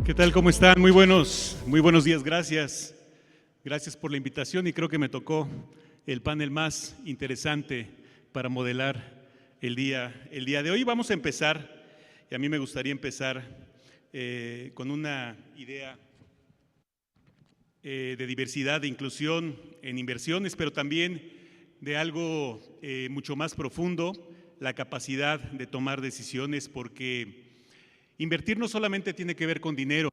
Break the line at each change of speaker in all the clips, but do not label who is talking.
¿Qué tal? ¿Cómo están? Muy buenos días, gracias. Gracias por la invitación y creo que me tocó el panel más interesante para modelar el día de hoy. Vamos a empezar, y a mí me gustaría empezar con una idea de diversidad, de inclusión en inversiones, pero también de algo mucho más profundo, la capacidad de tomar decisiones, porque invertir no solamente tiene que ver con dinero,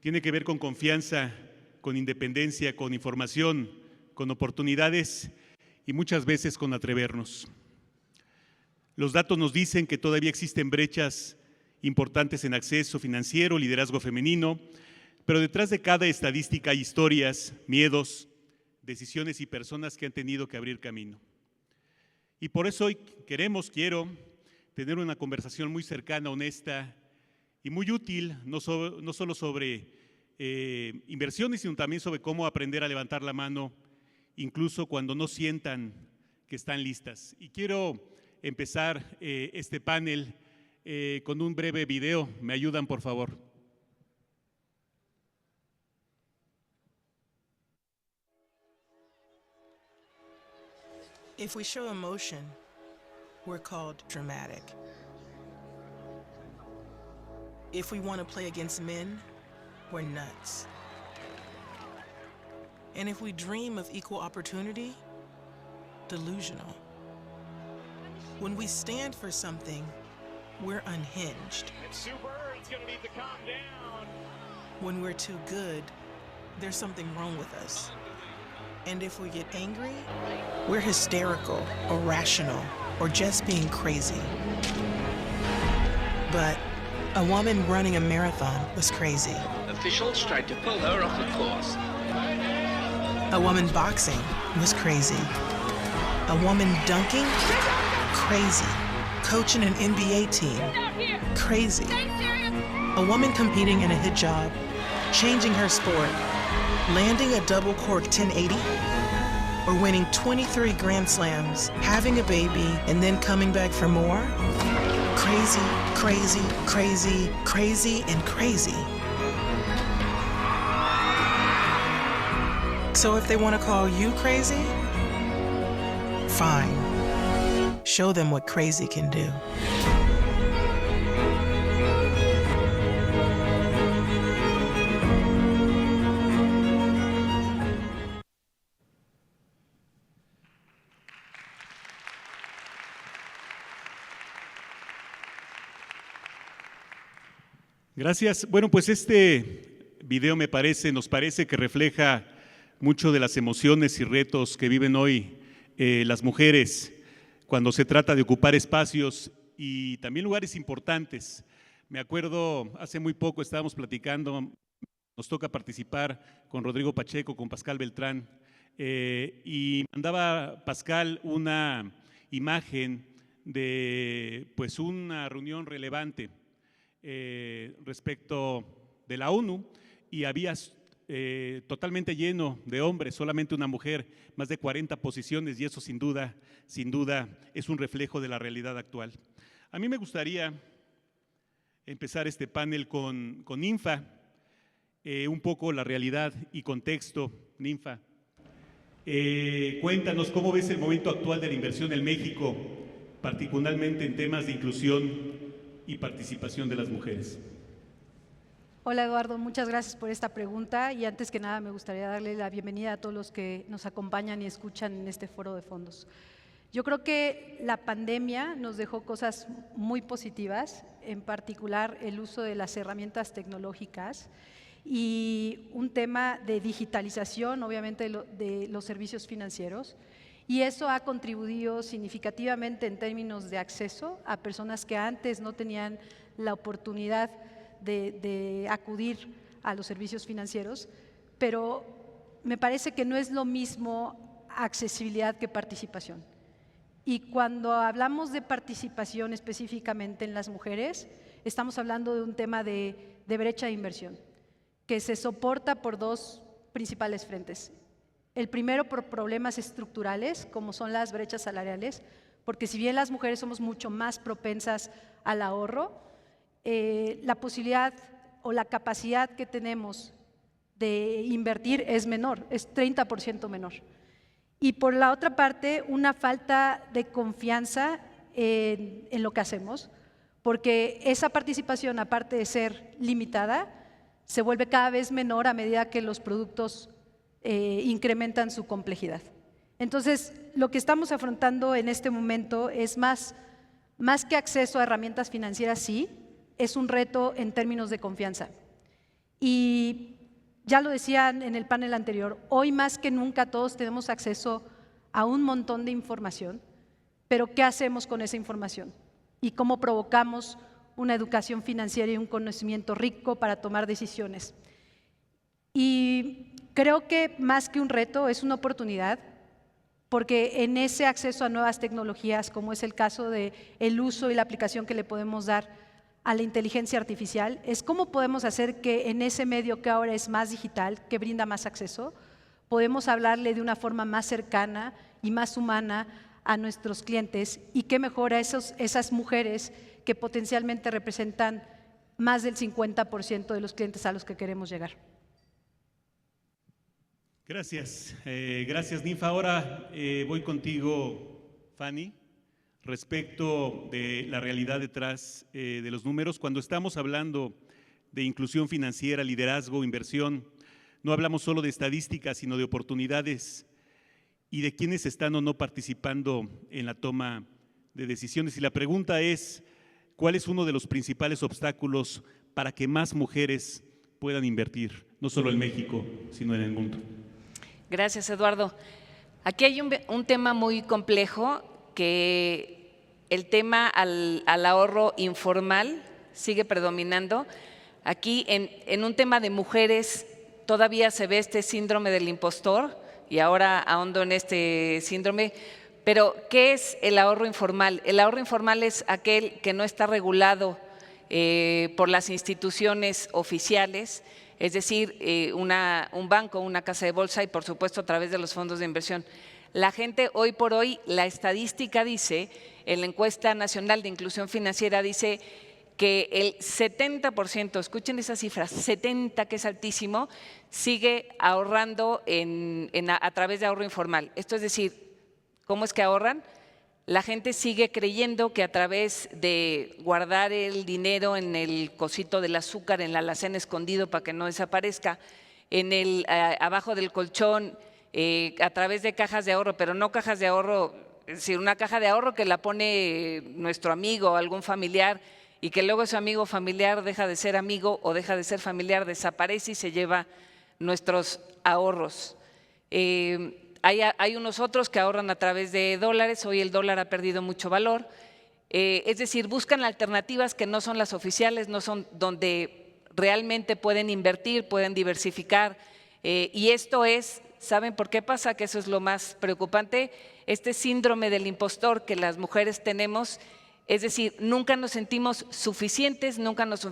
tiene que ver con confianza, con independencia, con información, con oportunidades y muchas veces con atrevernos. Los datos nos dicen que todavía existen brechas importantes en acceso financiero, liderazgo femenino, pero detrás de cada estadística hay historias, miedos, decisiones y personas que han tenido que abrir camino. Y por eso hoy quiero tener una conversación muy cercana, honesta y muy útil, no solo sobre inversiones, sino también sobre cómo aprender a levantar la mano, incluso cuando no sientan que están listas. Y quiero empezar este panel con un breve video. ¿Me ayudan, por favor?
If we show emotion, we're called dramatic. If we want to play against men, we're nuts. And if we dream of equal opportunity, delusional. When we stand for something, we're unhinged.
It's Super, it's gonna need to calm down.
When we're too good, there's something wrong with us. And if we get angry, we're hysterical, or rational, or just being crazy. But a woman running a marathon was crazy.
Officials tried to pull her off the course.
A woman boxing was crazy. A woman dunking? Crazy. Coaching an NBA team? Crazy. A woman competing in a hijab, changing her sport, landing a double cork 1080, or winning 23 Grand Slams, having a baby, and then coming back for more? Crazy, crazy, crazy, crazy, and crazy. So if they want to call you crazy, fine. Show them what crazy can do.
Gracias. Bueno, pues este video nos parece que refleja mucho de las emociones y retos que viven hoy las mujeres cuando se trata de ocupar espacios y también lugares importantes. Me acuerdo, hace muy poco estábamos platicando, nos toca participar con Rodrigo Pacheco, con Pascal Beltrán, y mandaba Pascal una imagen de pues una reunión relevante respecto de la ONU, y había totalmente lleno de hombres, solamente una mujer, más de 40 posiciones, y eso sin duda es un reflejo de la realidad actual. A mí me gustaría empezar este panel con Ninfa, un poco la realidad y contexto. Ninfa, cuéntanos cómo ves el momento actual de la inversión en México, particularmente en temas de inclusión y participación de las mujeres.
Hola Eduardo, muchas gracias por esta pregunta, y antes que nada me gustaría darle la bienvenida a todos los que nos acompañan y escuchan en este foro de fondos. Yo creo que la pandemia nos dejó cosas muy positivas, en particular el uso de las herramientas tecnológicas y un tema de digitalización, obviamente, de los servicios financieros. Y eso ha contribuido significativamente en términos de acceso a personas que antes no tenían la oportunidad de acudir a los servicios financieros, pero me parece que no es lo mismo accesibilidad que participación. Y cuando hablamos de participación específicamente en las mujeres, estamos hablando de un tema de brecha de inversión, que se soporta por dos principales frentes. El primero, por problemas estructurales, como son las brechas salariales, porque si bien las mujeres somos mucho más propensas al ahorro, la posibilidad o la capacidad que tenemos de invertir es menor, es 30% menor. Y por la otra parte, una falta de confianza en lo que hacemos, porque esa participación, aparte de ser limitada, se vuelve cada vez menor a medida que los productos incrementan su complejidad. Entonces, lo que estamos afrontando en este momento es más que acceso a herramientas financieras, sí, es un reto en términos de confianza. Y ya lo decían en el panel anterior, hoy más que nunca todos tenemos acceso a un montón de información, pero ¿qué hacemos con esa información? ¿Y cómo provocamos una educación financiera y un conocimiento rico para tomar decisiones? Y creo que más que un reto es una oportunidad, porque en ese acceso a nuevas tecnologías, como es el caso del uso y la aplicación que le podemos dar a la inteligencia artificial, es cómo podemos hacer que en ese medio que ahora es más digital, que brinda más acceso, podemos hablarle de una forma más cercana y más humana a nuestros clientes, y qué mejor a esas mujeres que potencialmente representan más del 50% de los clientes a los que queremos llegar.
Gracias, gracias Ninfa. Ahora voy contigo, Fanny, respecto de la realidad detrás de los números. Cuando estamos hablando de inclusión financiera, liderazgo, inversión, no hablamos solo de estadísticas, sino de oportunidades y de quiénes están o no participando en la toma de decisiones. Y la pregunta es, ¿cuál es uno de los principales obstáculos para que más mujeres puedan invertir, no solo en México, sino en el mundo?
Gracias, Eduardo. Aquí hay un tema muy complejo, que el tema al ahorro informal sigue predominando. Aquí en un tema de mujeres todavía se ve este síndrome del impostor, y ahora ahondo en este síndrome. Pero, ¿qué es el ahorro informal? El ahorro informal es aquel que no está regulado por las instituciones oficiales, es decir, un banco, una casa de bolsa y por supuesto a través de los fondos de inversión. La gente hoy por hoy, la estadística dice, en la encuesta nacional de inclusión financiera dice que el 70%, escuchen esa cifra, 70, que es altísimo, sigue ahorrando a través de ahorro informal. Esto es decir, ¿cómo es que ahorran? La gente sigue creyendo que a través de guardar el dinero en el cosito del azúcar, en la alacena escondido para que no desaparezca, abajo del colchón, a través de cajas de ahorro, pero no cajas de ahorro, es decir, una caja de ahorro que la pone nuestro amigo o algún familiar, y que luego ese amigo familiar deja de ser amigo o deja de ser familiar, desaparece y se lleva nuestros ahorros. Hay unos otros que ahorran a través de dólares, hoy el dólar ha perdido mucho valor, es decir, buscan alternativas que no son las oficiales, no son donde realmente pueden invertir, pueden diversificar, y esto es, ¿saben por qué pasa? Que eso es lo más preocupante, este síndrome del impostor que las mujeres tenemos, es decir, nunca nos sentimos suficientes, nunca nos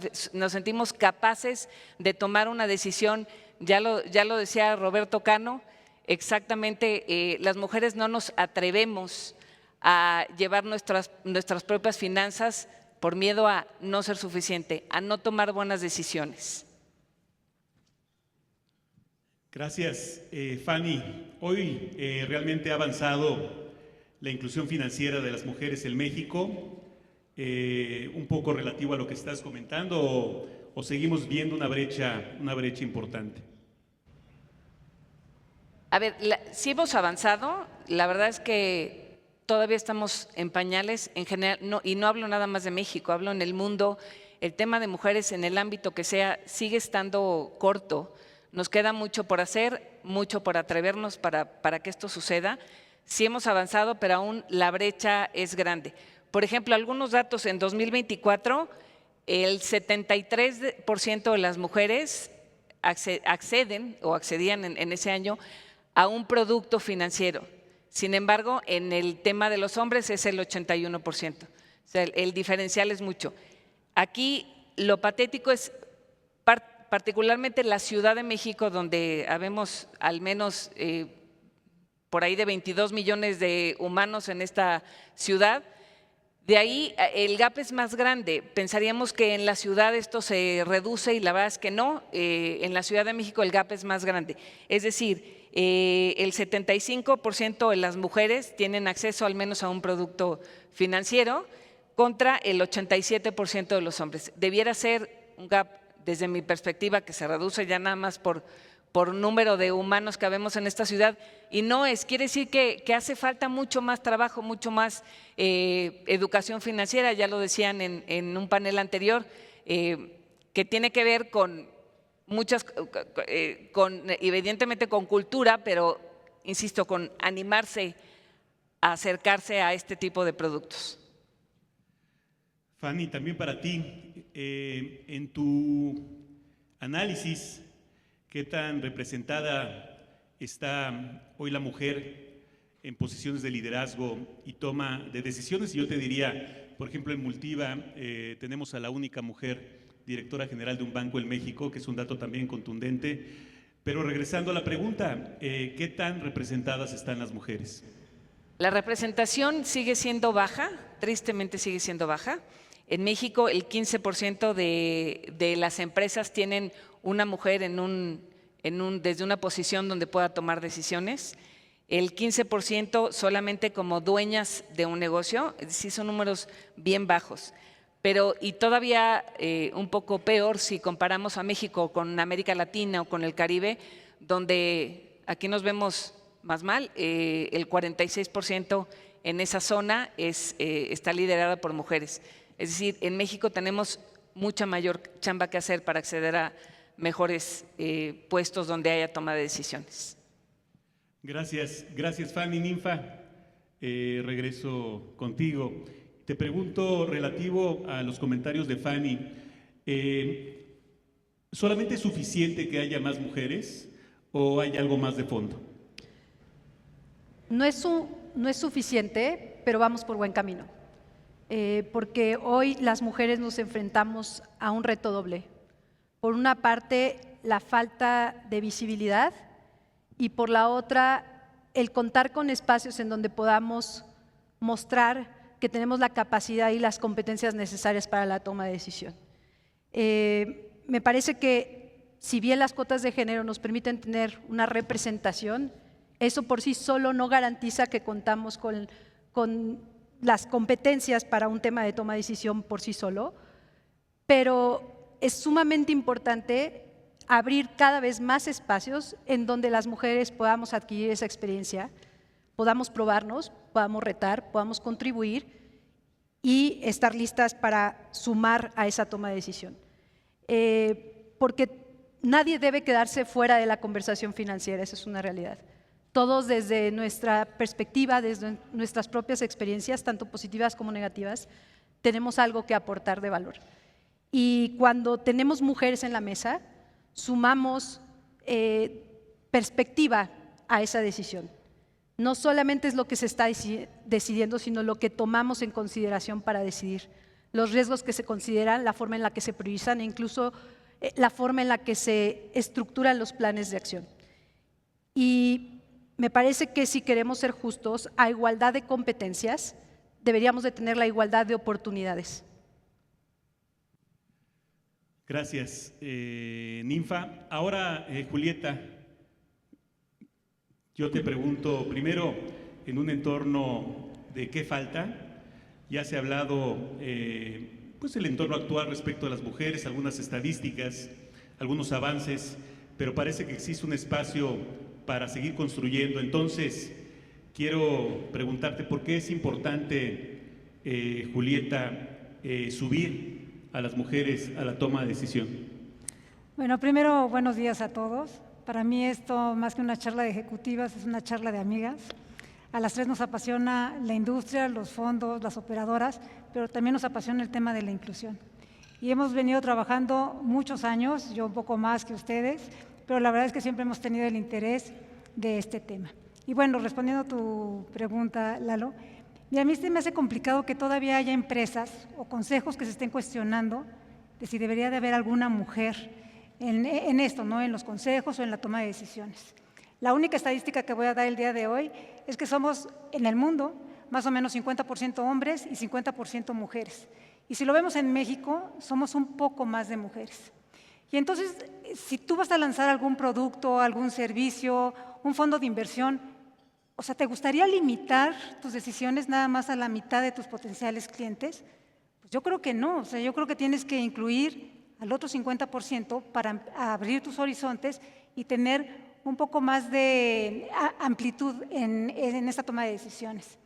sentimos capaces de tomar una decisión, ya lo decía Roberto Cano, exactamente, las mujeres no nos atrevemos a llevar nuestras propias finanzas por miedo a no ser suficiente, a no tomar buenas decisiones.
Gracias, Fanny. Hoy realmente ha avanzado la inclusión financiera de las mujeres en México, un poco relativo a lo que estás comentando, o seguimos viendo una brecha importante.
A ver, sí hemos avanzado, la verdad es que todavía estamos en pañales en general, y no hablo nada más de México, hablo en el mundo. El tema de mujeres en el ámbito que sea sigue estando corto, nos queda mucho por hacer, mucho por atrevernos para que esto suceda. Sí hemos avanzado, pero aún la brecha es grande. Por ejemplo, algunos datos: en 2024, el 73% de las mujeres accedían en ese año a un producto financiero. Sin embargo, en el tema de los hombres es el 81%. O sea, el diferencial es mucho. Aquí lo patético es particularmente la Ciudad de México, donde habemos al menos por ahí de 22 millones de humanos en esta ciudad. De ahí el gap es más grande. Pensaríamos que en la ciudad esto se reduce y la verdad es que no. En la Ciudad de México el gap es más grande. Es decir, el 75% de las mujeres tienen acceso al menos a un producto financiero contra el 87% de los hombres. Debiera ser un gap, desde mi perspectiva, que se reduce ya nada más por número de humanos que habemos en esta ciudad, y no es, quiere decir que hace falta mucho más trabajo, mucho más educación financiera, ya lo decían en un panel anterior, que tiene que ver con muchas, evidentemente con cultura, pero insisto, con animarse a acercarse a este tipo de productos.
Fanny, también para ti, en tu análisis, ¿qué tan representada está hoy la mujer en posiciones de liderazgo y toma de decisiones? Y yo te diría, por ejemplo, en Multiva tenemos a la única mujer directora general de un banco en México, que es un dato también contundente. Pero regresando a la pregunta, ¿qué tan representadas están las mujeres?
La representación sigue siendo baja, tristemente sigue siendo baja. En México el 15% de las empresas tienen una mujer desde una posición donde pueda tomar decisiones. El 15% solamente como dueñas de un negocio, es decir, son números bien bajos. Pero, y todavía un poco peor si comparamos a México con América Latina o con el Caribe, donde aquí nos vemos más mal, el 46% en esa zona está liderada por mujeres. Es decir, en México tenemos mucha mayor chamba que hacer para acceder a mejores puestos donde haya toma de decisiones.
Gracias, gracias Fanny. Ninfa, regreso contigo. Te pregunto relativo a los comentarios de Fanny, ¿solamente es suficiente que haya más mujeres o hay algo más de fondo?
No es suficiente, pero vamos por buen camino, porque hoy las mujeres nos enfrentamos a un reto doble. Por una parte, la falta de visibilidad y por la otra, el contar con espacios en donde podamos mostrar que tenemos la capacidad y las competencias necesarias para la toma de decisión. Me parece que si bien las cuotas de género nos permiten tener una representación, eso por sí solo no garantiza que contamos con las competencias para un tema de toma de decisión por sí solo, pero es sumamente importante abrir cada vez más espacios en donde las mujeres podamos adquirir esa experiencia, podamos probarnos, podamos retar, podamos contribuir y estar listas para sumar a esa toma de decisión. Porque nadie debe quedarse fuera de la conversación financiera, esa es una realidad. Todos desde nuestra perspectiva, desde nuestras propias experiencias, tanto positivas como negativas, tenemos algo que aportar de valor. Y cuando tenemos mujeres en la mesa, sumamos perspectiva a esa decisión. No solamente es lo que se está decidiendo, sino lo que tomamos en consideración para decidir. Los riesgos que se consideran, la forma en la que se priorizan e incluso la forma en la que se estructuran los planes de acción. Y me parece que si queremos ser justos, a igualdad de competencias, deberíamos de tener la igualdad de oportunidades.
Gracias, Ninfa. Ahora, Julieta, yo te pregunto primero, en un entorno de qué falta, ya se ha hablado, pues el entorno actual respecto a las mujeres, algunas estadísticas, algunos avances, pero parece que existe un espacio para seguir construyendo. Entonces, quiero preguntarte por qué es importante, Julieta, subir a las mujeres a la toma de decisión.
Bueno, primero, buenos días a todos. Para mí esto, más que una charla de ejecutivas, es una charla de amigas. A las tres nos apasiona la industria, los fondos, las operadoras, pero también nos apasiona el tema de la inclusión. Y hemos venido trabajando muchos años, yo un poco más que ustedes, pero la verdad es que siempre hemos tenido el interés de este tema. Y bueno, respondiendo a tu pregunta, Lalo, a mí me hace complicado que todavía haya empresas o consejos que se estén cuestionando de si debería de haber alguna mujer en esto, ¿no? En los consejos o en la toma de decisiones. La única estadística que voy a dar el día de hoy es que somos en el mundo más o menos 50% hombres y 50% mujeres. Y si lo vemos en México, somos un poco más de mujeres. Y entonces, si tú vas a lanzar algún producto, algún servicio, un fondo de inversión, o sea, ¿te gustaría limitar tus decisiones nada más a la mitad de tus potenciales clientes? Pues yo creo que no. O sea, yo creo que tienes que incluir al otro 50% para abrir tus horizontes y tener un poco más de amplitud en esta toma de decisiones.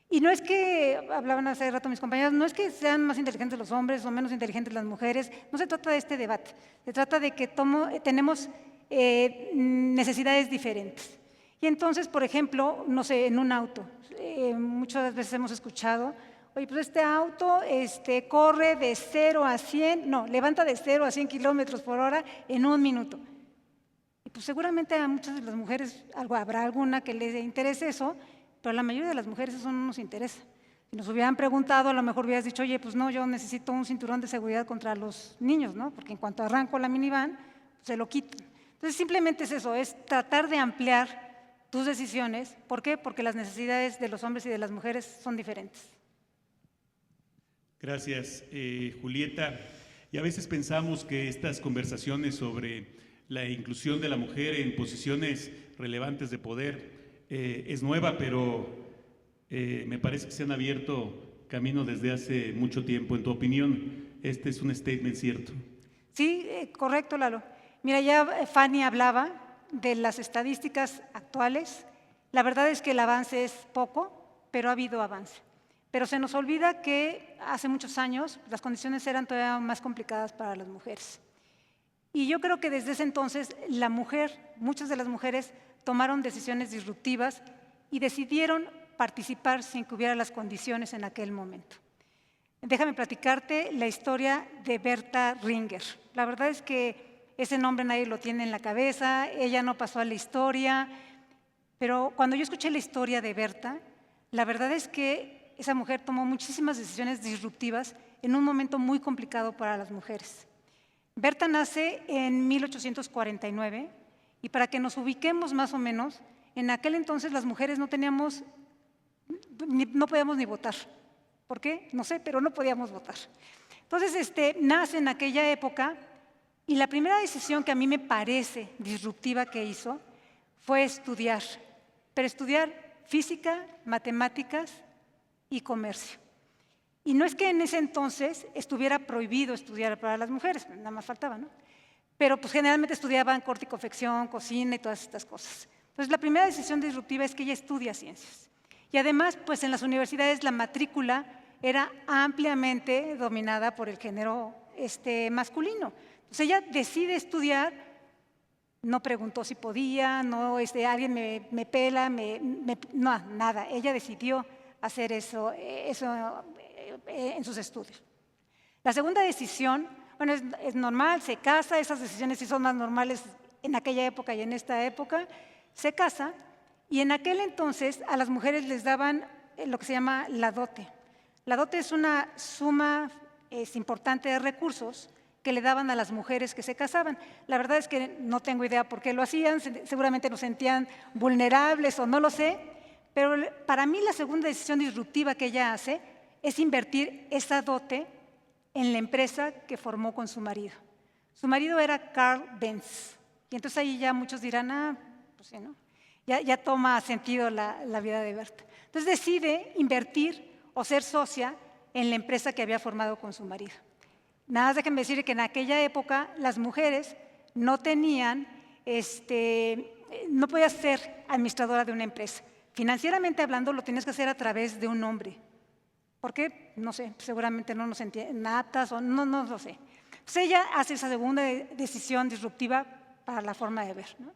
Y no es que, hablaban hace rato mis compañeros, no es que sean más inteligentes los hombres o menos inteligentes las mujeres, no se trata de este debate, se trata de que tenemos necesidades diferentes. Y entonces, por ejemplo, no sé, en un auto, muchas veces hemos escuchado, oye, pues este auto corre de 0 a 100, no, levanta de 0 a 100 kilómetros por hora en 1 minuto. Y pues seguramente a muchas de las mujeres habrá alguna que les interese eso, pero a la mayoría de las mujeres eso no nos interesa. Si nos hubieran preguntado, a lo mejor hubieras dicho, oye, pues no, yo necesito un cinturón de seguridad contra los niños, ¿no? Porque en cuanto arranco la minivan, pues se lo quitan. Entonces simplemente es eso, es tratar de ampliar tus decisiones. ¿Por qué? Porque las necesidades de los hombres y de las mujeres son diferentes.
Gracias, Julieta. Y a veces pensamos que estas conversaciones sobre la inclusión de la mujer en posiciones relevantes de poder es nueva, pero me parece que se han abierto camino desde hace mucho tiempo. En tu opinión, ¿este es un statement cierto?
Sí, correcto, Lalo. Mira, ya Fanny hablaba de las estadísticas actuales. La verdad es que el avance es poco, pero ha habido avance. Pero se nos olvida que hace muchos años las condiciones eran todavía más complicadas para las mujeres. Y yo creo que desde ese entonces muchas de las mujeres tomaron decisiones disruptivas y decidieron participar sin que hubiera las condiciones en aquel momento. Déjame platicarte la historia de Berta Ringer. La verdad es que ese nombre nadie lo tiene en la cabeza, ella no pasó a la historia, pero cuando yo escuché la historia de Berta, la verdad es que esa mujer tomó muchísimas decisiones disruptivas en un momento muy complicado para las mujeres. Berta nace en 1849 y para que nos ubiquemos más o menos, en aquel entonces las mujeres no podíamos ni votar. ¿Por qué? No sé, pero no podíamos votar. Entonces, nace en aquella época y la primera decisión que a mí me parece disruptiva que hizo fue estudiar, pero estudiar física, matemáticas y comercio. Y no es que en ese entonces estuviera prohibido estudiar para las mujeres, nada más faltaba, ¿no? Pero pues generalmente estudiaban corte y confección, cocina y todas estas cosas. Entonces la primera decisión disruptiva es que ella estudia ciencias. Y además, pues en las universidades la matrícula era ampliamente dominada por el género masculino. Entonces ella decide estudiar, no preguntó si podía, no alguien me pela, no, nada. Ella decidió hacer eso en sus estudios. La segunda decisión, bueno, es normal, se casa, esas decisiones sí son más normales en aquella época y en esta época, se casa y en aquel entonces a las mujeres les daban lo que se llama la dote. La dote es una suma importante de recursos que le daban a las mujeres que se casaban. La verdad es que no tengo idea por qué lo hacían, seguramente nos sentían vulnerables o no lo sé, pero para mí la segunda decisión disruptiva que ella hace es invertir esa dote en la empresa que formó con su marido. Su marido era Carl Benz. Y entonces ahí ya muchos dirán, pues sí, ¿no? Ya toma sentido la vida de Berta. Entonces decide invertir o ser socia en la empresa que había formado con su marido. Nada más déjenme decir que en aquella época las mujeres no tenían, no podías ser administradora de una empresa. Financieramente hablando lo tenías que hacer a través de un hombre. ¿Por qué? No sé, seguramente no nos entienden, natas o no lo sé. Entonces ella hace esa segunda decisión disruptiva para la forma de ver, ¿no?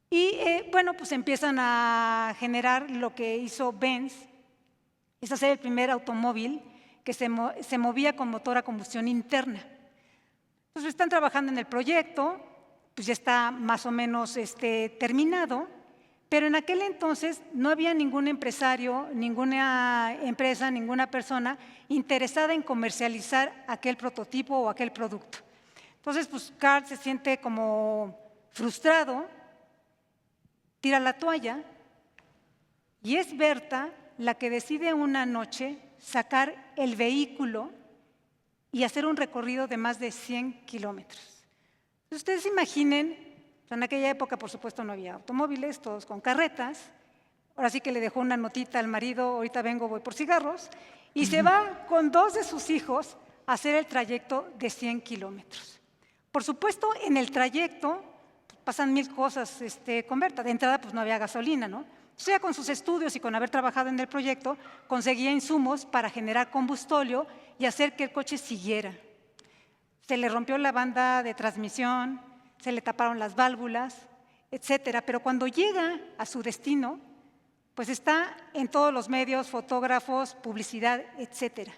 Y bueno, pues empiezan a generar lo que hizo Benz, es hacer el primer automóvil que se movía con motor a combustión interna. Entonces están trabajando en el proyecto, pues ya está más o menos terminado, pero en aquel entonces no había ningún empresario, ninguna empresa, ninguna persona interesada en comercializar aquel prototipo o aquel producto. Entonces, pues Carl se siente como frustrado, tira la toalla y es Berta la que decide una noche sacar el vehículo y hacer un recorrido de más de 100 kilómetros. Ustedes imaginen, en aquella época por supuesto no había automóviles, todos con carretas, ahora sí que le dejó una notita al marido, ahorita vengo, voy por cigarros, y se va con 2 de sus hijos a hacer el trayecto de 100 kilómetros. Por supuesto, en el trayecto pasan 1000 cosas con Berta. De entrada, pues no había gasolina, ¿no? Entonces, ya con sus estudios y con haber trabajado en el proyecto, conseguía insumos para generar combustóleo y hacer que el coche siguiera. Se le rompió la banda de transmisión, se le taparon las válvulas, etcétera. Pero cuando llega a su destino, pues está en todos los medios, fotógrafos, publicidad, etcétera.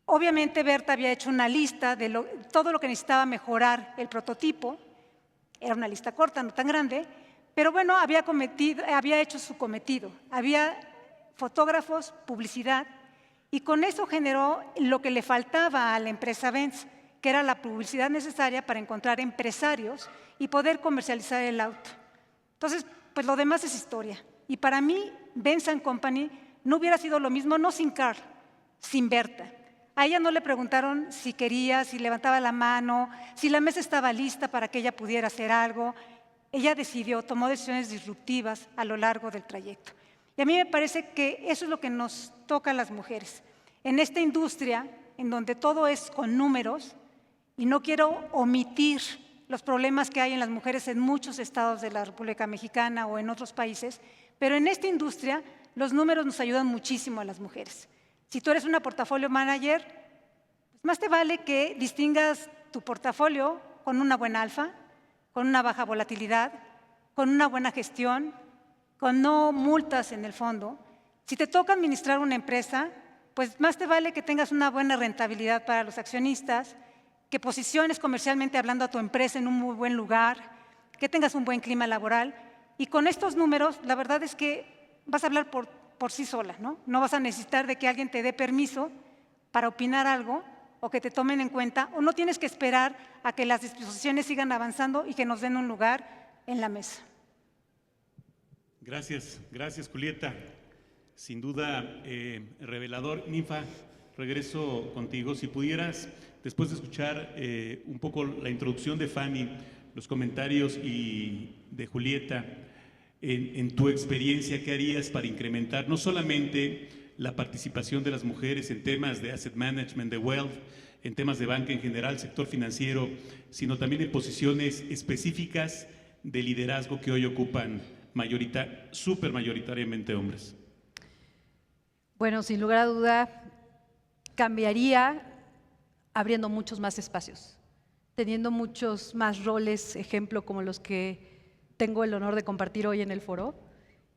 Obviamente Berta había hecho una lista de todo lo que necesitaba mejorar el prototipo. Era una lista corta, no tan grande, pero bueno, había hecho su cometido. Había fotógrafos, publicidad, y con eso generó lo que le faltaba a la empresa Benz, que era la publicidad necesaria para encontrar empresarios y poder comercializar el auto. Entonces, pues lo demás es historia. Y para mí, Benz & Company no hubiera sido lo mismo, no sin Carl, sin Berta. A ella no le preguntaron si quería, si levantaba la mano, si la mesa estaba lista para que ella pudiera hacer algo. Ella decidió, tomó decisiones disruptivas a lo largo del trayecto. Y a mí me parece que eso es lo que nos toca a las mujeres. En esta industria, en donde todo es con números, y no quiero omitir los problemas que hay en las mujeres en muchos estados de la República Mexicana o en otros países, pero en esta industria los números nos ayudan muchísimo a las mujeres. Si tú eres una portafolio manager, pues más te vale que distingas tu portafolio con una buena alfa, con una baja volatilidad, con una buena gestión, con no multas en el fondo. Si te toca administrar una empresa, pues más te vale que tengas una buena rentabilidad para los accionistas, que posiciones comercialmente hablando a tu empresa en un muy buen lugar, que tengas un buen clima laboral. Y con estos números, la verdad es que vas a hablar por sí sola, ¿no? No vas a necesitar de que alguien te dé permiso para opinar algo o que te tomen en cuenta, o no tienes que esperar a que las disposiciones sigan avanzando y que nos den un lugar en la mesa.
Gracias, Julieta. Sin duda, revelador. Ninfa, regreso contigo. Si pudieras, después de escuchar un poco la introducción de Fanny, los comentarios y de Julieta, en tu experiencia, ¿qué harías para incrementar no solamente la participación de las mujeres en temas de asset management, de wealth, en temas de banca en general, sector financiero, sino también en posiciones específicas de liderazgo que hoy ocupan súper mayoritariamente hombres?
Bueno, sin lugar a duda, cambiaría abriendo muchos más espacios, teniendo muchos más roles, ejemplo, como los que tengo el honor de compartir hoy en el foro,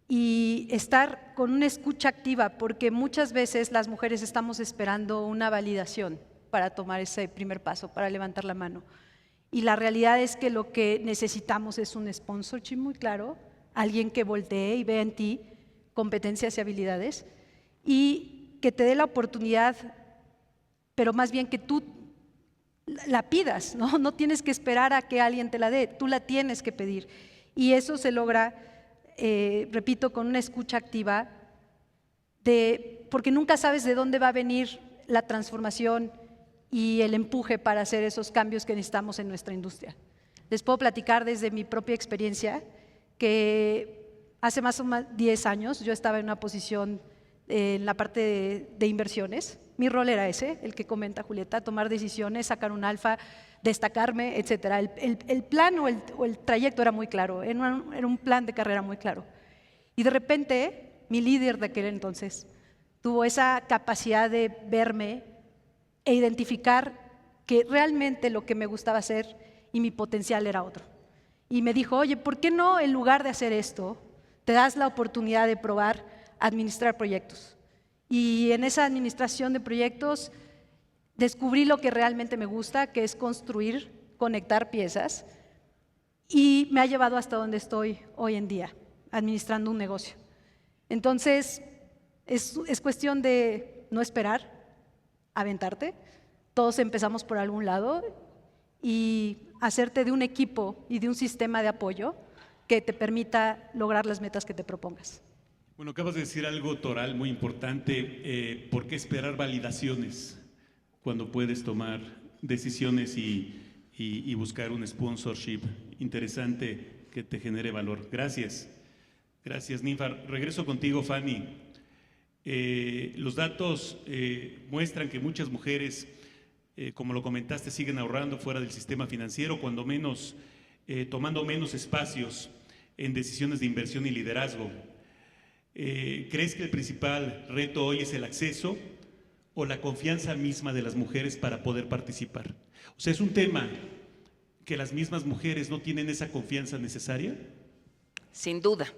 y estar con una escucha activa, porque muchas veces las mujeres estamos esperando una validación para tomar ese primer paso, para levantar la mano. Y la realidad es que lo que necesitamos es un sponsorship muy claro, alguien que voltee y vea en ti competencias y habilidades, y que te dé la oportunidad, pero más bien que tú la pidas, ¿no? No tienes que esperar a que alguien te la dé, tú la tienes que pedir. Y eso se logra, repito, con una escucha activa, porque nunca sabes de dónde va a venir la transformación y el empuje para hacer esos cambios que necesitamos en nuestra industria. Les puedo platicar desde mi propia experiencia que hace más o menos 10 años yo estaba en una posición en la parte de inversiones. Mi rol era ese, el que comenta Julieta, tomar decisiones, sacar un alfa, destacarme, etcétera. El plan o el trayecto era muy claro, era un plan de carrera muy claro. Y de repente, mi líder de aquel entonces tuvo esa capacidad de verme e identificar que realmente lo que me gustaba hacer y mi potencial era otro. Y me dijo, oye, ¿por qué no en lugar de hacer esto, te das la oportunidad de probar administrar proyectos? Y en esa administración de proyectos descubrí lo que realmente me gusta, que es construir, conectar piezas, y me ha llevado hasta donde estoy hoy en día, administrando un negocio. Entonces, es cuestión de no esperar, aventarte. Todos empezamos por algún lado y hacerte de un equipo y de un sistema de apoyo que te permita lograr las metas que te propongas.
Bueno, acabas de decir algo, Toral, muy importante. ¿Por qué esperar validaciones cuando puedes tomar decisiones y buscar un sponsorship interesante que te genere valor? Gracias. Gracias, Ninfa. Regreso contigo, Fanny. Los datos muestran que muchas mujeres, como lo comentaste, siguen ahorrando fuera del sistema financiero, cuando menos, tomando menos espacios en decisiones de inversión y liderazgo. ¿Crees que el principal reto hoy es el acceso o la confianza misma de las mujeres para poder participar? O sea, ¿es un tema que las mismas mujeres no tienen esa confianza necesaria?
Sin duda.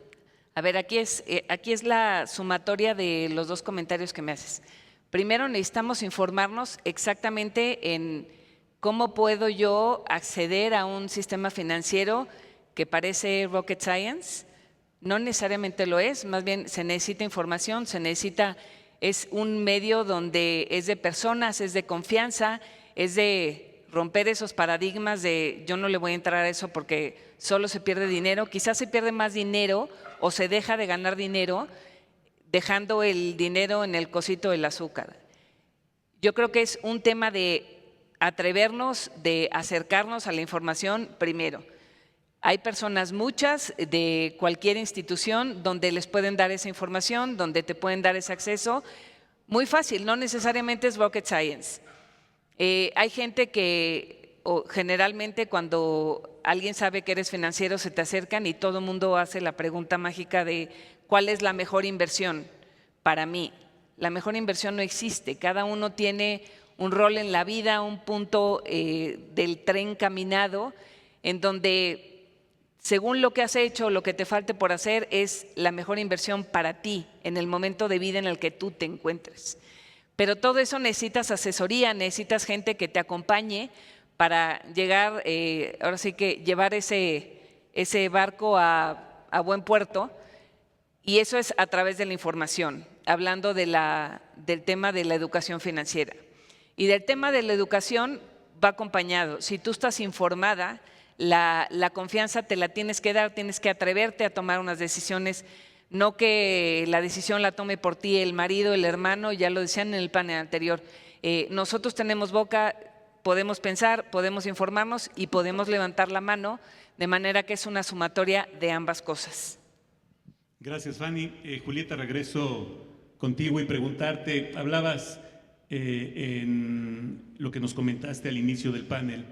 A ver, aquí es la sumatoria de los dos comentarios que me haces. Primero, necesitamos informarnos exactamente en cómo puedo yo acceder a un sistema financiero que parece rocket science. No necesariamente lo es, más bien se necesita información, es un medio donde es de personas, es de confianza, es de romper esos paradigmas de yo no le voy a entrar a eso porque solo se pierde dinero. Quizás se pierde más dinero o se deja de ganar dinero dejando el dinero en el cosito del azúcar. Yo creo que es un tema de atrevernos, de acercarnos a la información primero. Hay personas, muchas, de cualquier institución donde les pueden dar esa información, donde te pueden dar ese acceso. Muy fácil, no necesariamente es rocket science. Hay gente que generalmente cuando alguien sabe que eres financiero se te acercan y todo el mundo hace la pregunta mágica de ¿cuál es la mejor inversión para mí? La mejor inversión no existe, cada uno tiene un rol en la vida, un punto del tren caminado en donde según lo que has hecho, lo que te falte por hacer es la mejor inversión para ti en el momento de vida en el que tú te encuentres. Pero todo eso necesitas asesoría, necesitas gente que te acompañe para llegar, ahora sí que llevar ese barco a buen puerto, y eso es a través de la información, hablando del tema de la educación financiera. Y del tema de la educación va acompañado. Si tú estás informada, la confianza te la tienes que dar, tienes que atreverte a tomar unas decisiones, no que la decisión la tome por ti el marido, el hermano, ya lo decían en el panel anterior. Nosotros tenemos boca, podemos pensar, podemos informarnos y podemos levantar la mano, de manera que es una sumatoria de ambas cosas.
Gracias, Fanny. Julieta, regreso contigo y preguntarte, hablabas en lo que nos comentaste al inicio del panel,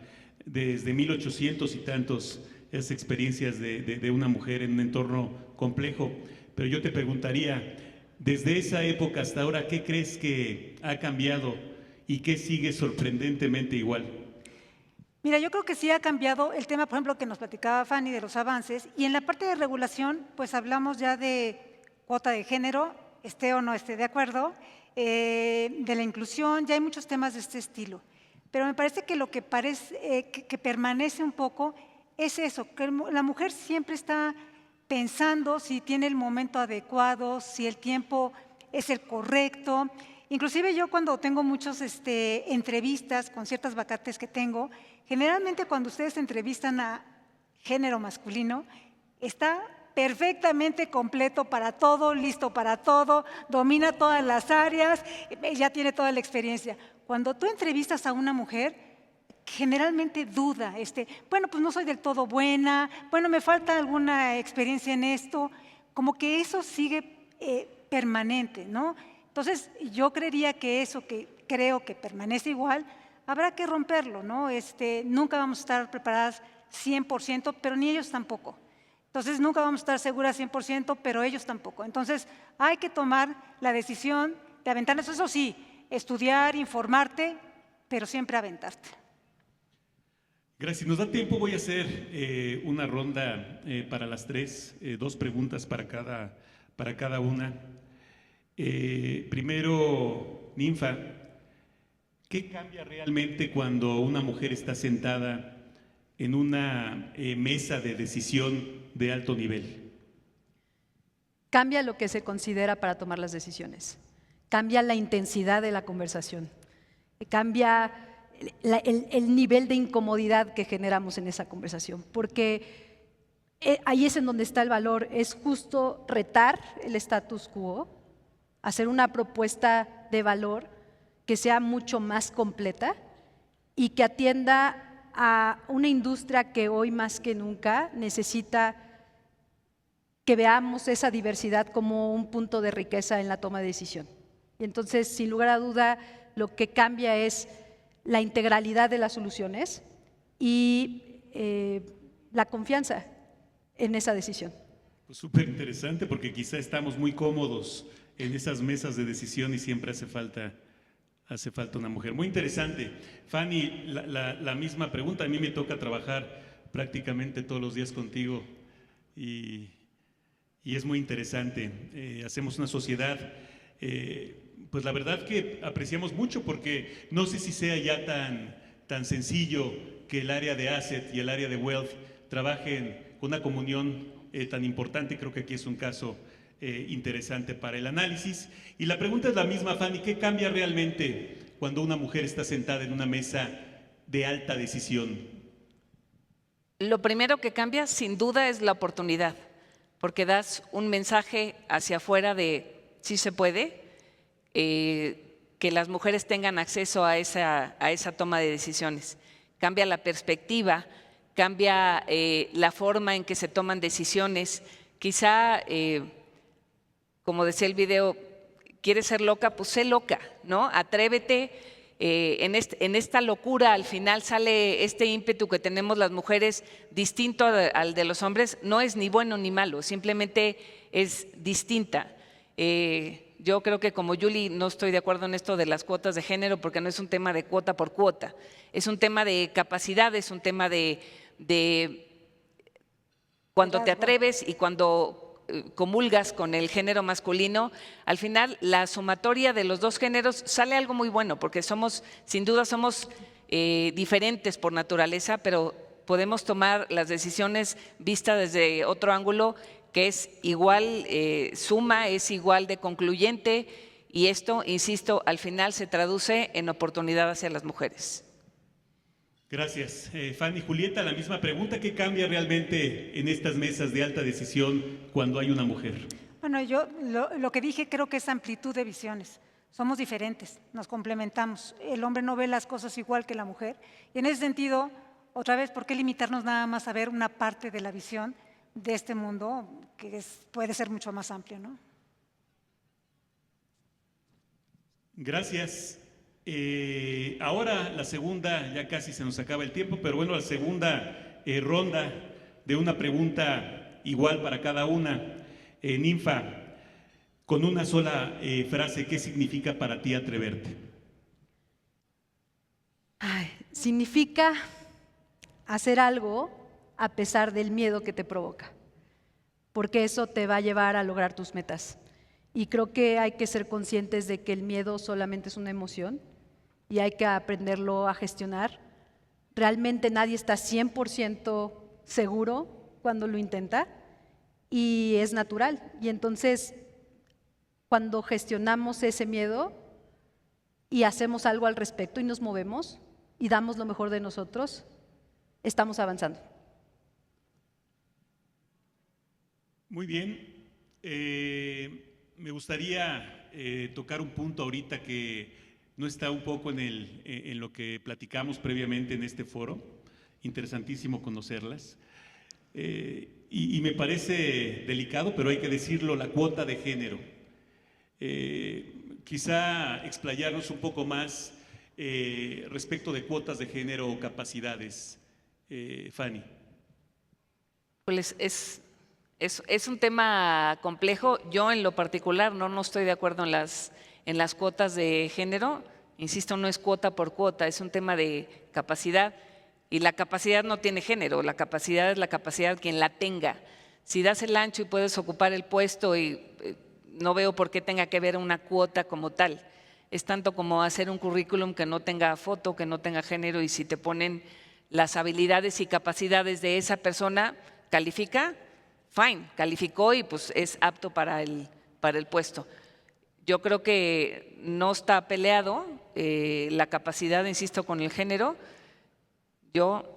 desde 1800 y tantos, esas experiencias de una mujer en un entorno complejo, pero yo te preguntaría, desde esa época hasta ahora, ¿qué crees que ha cambiado y qué sigue sorprendentemente igual?
Mira, yo creo que sí ha cambiado el tema, por ejemplo, que nos platicaba Fanny de los avances, y en la parte de regulación, pues hablamos ya de cuota de género, esté o no esté de acuerdo, de la inclusión, ya hay muchos temas de este estilo. Pero me parece que lo que que permanece un poco es eso, que la mujer siempre está pensando si tiene el momento adecuado, si el tiempo es el correcto. Inclusive yo cuando tengo muchas entrevistas con ciertas vacantes que tengo, generalmente cuando ustedes entrevistan a género masculino, está perfectamente completo para todo, listo para todo, domina todas las áreas, ya tiene toda la experiencia. Cuando tú entrevistas a una mujer, generalmente duda, bueno, pues no soy del todo buena, bueno, me falta alguna experiencia en esto, como que eso sigue permanente, ¿no? Entonces, yo creería que eso que creo que permanece igual, habrá que romperlo, ¿no? Nunca vamos a estar preparadas 100%, pero ni ellos tampoco. Entonces, nunca vamos a estar seguras 100%, pero ellos tampoco. Entonces, hay que tomar la decisión de aventarnos, eso sí, estudiar, informarte, pero siempre aventarte.
Gracias. Nos da tiempo, voy a hacer una ronda para las tres, dos preguntas para cada una. Primero, Ninfa, ¿qué cambia realmente cuando una mujer está sentada en una mesa de decisión de alto nivel?
Cambia lo que se considera para tomar las decisiones, cambia la intensidad de la conversación, cambia el nivel de incomodidad que generamos en esa conversación, porque ahí es en donde está el valor, es justo retar el status quo, hacer una propuesta de valor que sea mucho más completa y que atienda a una industria que hoy más que nunca necesita que veamos esa diversidad como un punto de riqueza en la toma de decisión. Y entonces, sin lugar a duda, lo que cambia es la integralidad de las soluciones y la confianza en esa decisión.
Pues súper interesante, porque quizá estamos muy cómodos en esas mesas de decisión y siempre hace falta una mujer. Muy interesante. Fanny, la misma pregunta. A mí me toca trabajar prácticamente todos los días contigo y es muy interesante. Hacemos una sociedad, pues la verdad que apreciamos mucho, porque no sé si sea ya tan sencillo que el área de asset y el área de wealth trabajen con una comunión tan importante. Creo que aquí es un caso interesante para el análisis. Y la pregunta es la misma, Fanny: ¿qué cambia realmente cuando una mujer está sentada en una mesa de alta decisión?
Lo primero que cambia, sin duda, es la oportunidad, porque das un mensaje hacia afuera de sí se puede, que las mujeres tengan acceso a esa toma de decisiones. Cambia la perspectiva, cambia la forma en que se toman decisiones. Quizá, como decía el video, ¿quieres ser loca? Pues sé loca, ¿no? Atrévete. En esta locura al final sale este ímpetu que tenemos las mujeres, distinto al de los hombres. No es ni bueno ni malo, simplemente es distinta. Yo creo que, como Julie, no estoy de acuerdo en esto de las cuotas de género, porque no es un tema de cuota por cuota, es un tema de capacidad, es un tema de cuando te atreves y cuando comulgas con el género masculino. Al final, la sumatoria de los dos géneros sale algo muy bueno, porque sin duda somos diferentes por naturaleza, pero podemos tomar las decisiones vistas desde otro ángulo que es igual suma, es igual de concluyente, y esto, insisto, al final se traduce en oportunidad hacia las mujeres.
Gracias. Fanny. Julieta, la misma pregunta: ¿qué cambia realmente en estas mesas de alta decisión cuando hay una mujer?
Bueno, yo lo que dije creo que es amplitud de visiones. Somos diferentes, nos complementamos. El hombre no ve las cosas igual que la mujer. Y en ese sentido, otra vez, ¿por qué limitarnos nada más a ver una parte de la visión de este mundo que puede ser mucho más amplio, ¿no?
Gracias. Ahora la segunda, ya casi se nos acaba el tiempo, pero bueno, la segunda ronda de una pregunta igual para cada una. Ninfa, con una sola frase, ¿qué significa para ti atreverte?
Significa hacer algo a pesar del miedo que te provoca, porque eso te va a llevar a lograr tus metas. Y creo que hay que ser conscientes de que el miedo solamente es una emoción y hay que aprenderlo a gestionar. Realmente nadie está 100% seguro cuando lo intenta y es natural. Y entonces, cuando gestionamos ese miedo y hacemos algo al respecto y nos movemos y damos lo mejor de nosotros, estamos avanzando.
Muy bien. Me gustaría tocar un punto ahorita que no está un poco en lo que platicamos previamente en este foro. Interesantísimo conocerlas. Y me parece delicado, pero hay que decirlo: la cuota de género. Quizá explayarnos un poco más respecto de cuotas de género o capacidades. Fanny.
Pues es un tema complejo. Yo, en lo particular, no estoy de acuerdo en las cuotas de género. Insisto, no es cuota por cuota, es un tema de capacidad, y la capacidad no tiene género. La capacidad es la capacidad quien la tenga. Si das el ancho y puedes ocupar el puesto, y no veo por qué tenga que ver una cuota como tal. Es tanto como hacer un currículum que no tenga foto, que no tenga género, y si te ponen las habilidades y capacidades de esa persona, califica, fine, calificó y pues es apto para el puesto. Yo creo que no está peleado la capacidad, insisto, con el género.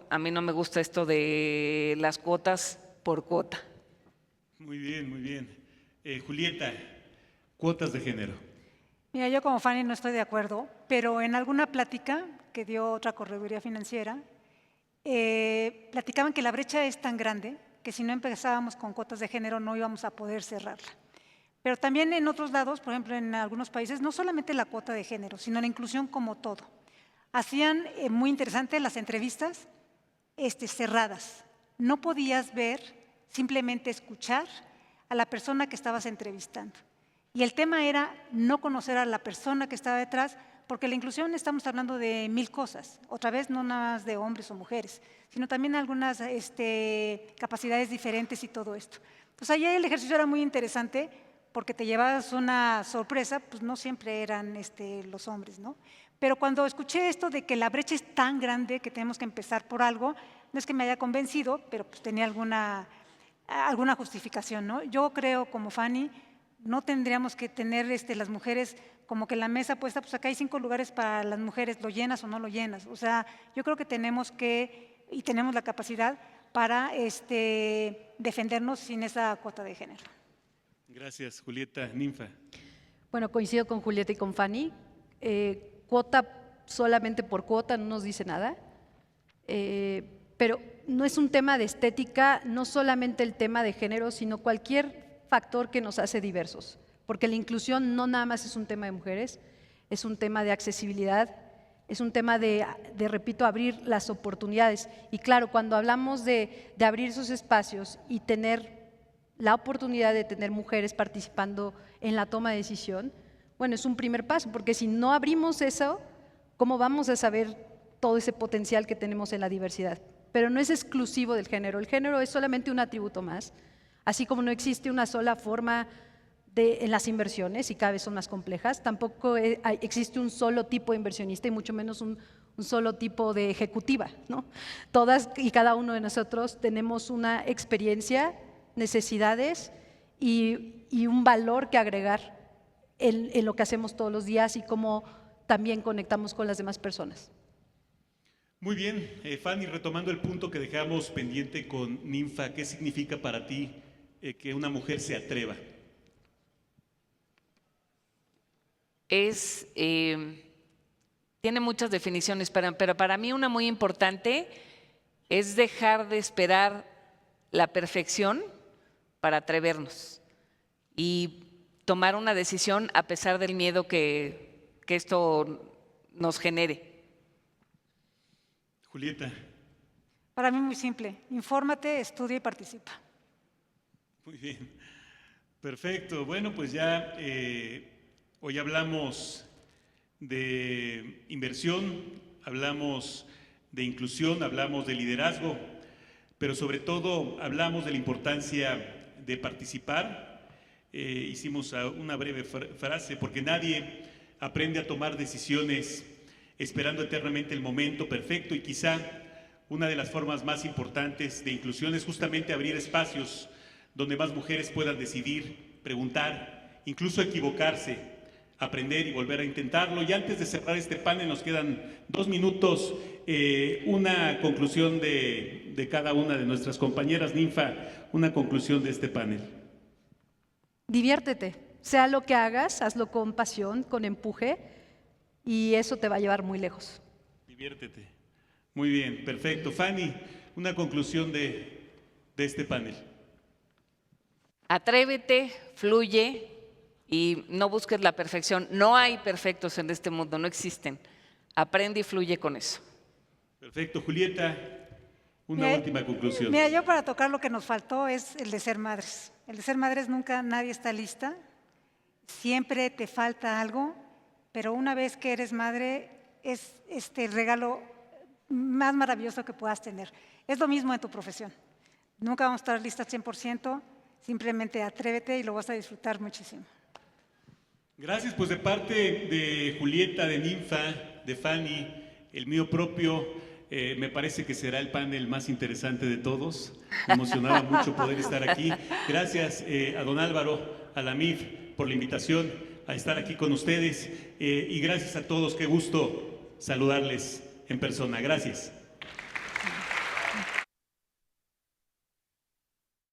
A mí no me gusta esto de las cuotas. por cuota.
Muy bien, muy bien. Julieta, cuotas de género.
Mira, yo como Fanny no estoy de acuerdo, pero en alguna plática que dio otra correduría financiera, platicaban que la brecha es tan grande que si no empezábamos con cuotas de género no íbamos a poder cerrarla. Pero también en otros lados, por ejemplo en algunos países, no solamente la cuota de género, sino la inclusión como todo. Hacían muy interesante las entrevistas cerradas. No podías ver, simplemente escuchar a la persona que estabas entrevistando. Y el tema era no conocer a la persona que estaba detrás, porque la inclusión estamos hablando de 1000 cosas, otra vez no nada más de hombres o mujeres, sino también algunas capacidades diferentes y todo esto. Pues ahí el ejercicio era muy interesante porque te llevabas una sorpresa, pues no siempre eran los hombres, ¿no? Pero cuando escuché esto de que la brecha es tan grande que tenemos que empezar por algo, no es que me haya convencido, pero pues tenía alguna justificación, ¿no? Yo creo, como Fanny, no tendríamos que tener las mujeres como que la mesa puesta, pues acá hay 5 lugares para las mujeres, ¿lo llenas o no lo llenas? O sea, yo creo que tenemos la capacidad para defendernos sin esa cuota de género.
Gracias, Julieta. Ninfa.
Bueno, coincido con Julieta y con Fanny. Cuota solamente por cuota no nos dice nada, pero no es un tema de estética, no solamente el tema de género, sino cualquier factor que nos hace diversos, porque la inclusión no nada más es un tema de mujeres, es un tema de accesibilidad, es un tema de repito, abrir las oportunidades. Y claro, cuando hablamos de abrir esos espacios y tener la oportunidad de tener mujeres participando en la toma de decisión, bueno, es un primer paso, porque si no abrimos eso, ¿cómo vamos a saber todo ese potencial que tenemos en la diversidad? Pero no es exclusivo del género, el género es solamente un atributo más, así como no existe una sola forma en las inversiones y cada vez son más complejas, tampoco existe un solo tipo de inversionista y mucho menos un solo tipo de ejecutiva, ¿no? Todas y cada uno de nosotros tenemos una experiencia, necesidades y un valor que agregar en lo que hacemos todos los días y cómo también conectamos con las demás personas.
Muy bien, Fanny, retomando el punto que dejamos pendiente con Ninfa, ¿qué significa para ti que una mujer se atreva?
Tiene muchas definiciones, pero para mí una muy importante es dejar de esperar la perfección para atrevernos y tomar una decisión a pesar del miedo que esto nos genere.
Julieta.
Para mí muy simple, infórmate, estudia y participa.
Muy bien, perfecto. Bueno, pues ya hoy hablamos de inversión, hablamos de inclusión, hablamos de liderazgo, pero sobre todo hablamos de la importancia de participar. Hicimos una breve frase, porque nadie aprende a tomar decisiones esperando eternamente el momento perfecto, y quizá una de las formas más importantes de inclusión es justamente abrir espacios donde más mujeres puedan decidir, preguntar, incluso equivocarse, aprender y volver a intentarlo. Y antes de cerrar este panel nos quedan 2 minutos, una conclusión de cada una de nuestras compañeras. Ninfa, una conclusión de este panel.
Diviértete, sea lo que hagas, hazlo con pasión, con empuje, y eso te va a llevar muy lejos.
Diviértete. Muy bien, perfecto. Fanny, una conclusión de este panel.
Atrévete, fluye y no busques la perfección. No hay perfectos en este mundo, no existen. Aprende y fluye con eso.
Perfecto. Julieta, una última conclusión.
Mira, yo para tocar lo que nos faltó es el de ser madres. El de ser madres nunca nadie está lista, siempre te falta algo, pero una vez que eres madre es el regalo más maravilloso que puedas tener. Es lo mismo en tu profesión. Nunca vamos a estar listas 100%, simplemente atrévete y lo vas a disfrutar muchísimo.
Gracias, pues de parte de Julieta, de Ninfa, de Fanny, el mío propio, me parece que será el panel más interesante de todos. Me emocionaba mucho poder estar aquí. Gracias a don Álvaro, a la MIF, por la invitación a estar aquí con ustedes, y gracias a todos, qué gusto saludarles en persona. Gracias.